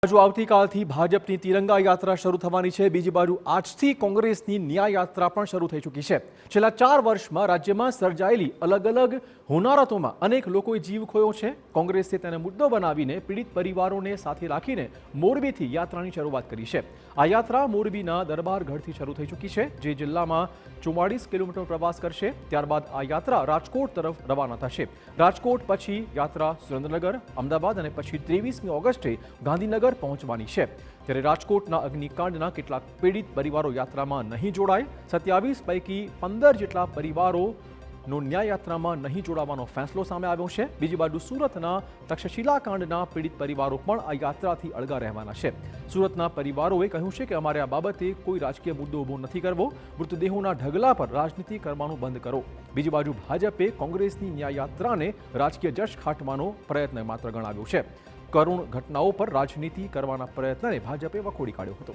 બાજુ આવતીકાલથી ભાજપની તિરંગા યાત્રા શરૂ થવાની છે। બીજી બાજુ આજથી કોંગ્રેસની ન્યાય યાત્રા પણ શરૂ થઈ ચૂકી છે। છેલ્લા 4 વર્ષમાં રાજ્યમાં સર્જાયેલી અલગ અલગ હોનારતોમાં અનેક લોકોએ જીવ ખોયો છે। કોંગ્રેસે તેને મુદ્દો બનાવીને પીડિત પરિવારોને સાથે રાખીને મોરબીથી યાત્રાની શરૂઆત કરી છે। આ યાત્રા મોરબીના દરબારગઢથી શરૂ થઈ ચૂકી છે, જે જિલ્લામાં 44 કિલોમીટર પ્રવાસ કરશે। ત્યારબાદ આ યાત્રા રાજકોટ તરફ રવાના થશે। રાજકોટ પછી યાત્રા સુરેન્દ્રનગર, અમદાવાદ અને પછી 23મી ઓગસ્ટે ગાંધીનગર પહોંચવાની છે। ત્યારે રાજકોટના અગ્નિકાંડના કેટલાક પીડિત પરિવારો યાત્રામાં નહીં જોડાય। 27 પૈકી 15 જેટલા પરિવારોનો ન્યાય યાત્રામાં નહીં જોડાવાનો ફેંસલો સામે આવ્યો છે। બીજી બાજુ સુરતના તક્ષશિલા કાંડના પીડિત પરિવારો પણ આ યાત્રાથી અળગા રહેવાના છે। સુરતના પરિવારોએ કહ્યું છે કે અમારે આ બાબતે કોઈ રાજકીય મુદ્દો ઊભો નથી કરવો, મૃતદેહોના ઢગલા પર રાજનીતિ કરવાનું બંધ કરો। બીજી બાજુ ભાજપે કોંગ્રેસની ન્યાય યાત્રાને રાજકીય જશ ખાટવાનો પ્રયત્ન માત્ર ગણાવ્યો છે। કરુણ ઘટનાઓ પર રાજનીતિ કરવાના પ્રયત્નને ભાજપે વખોડી કાઢ્યો હતો।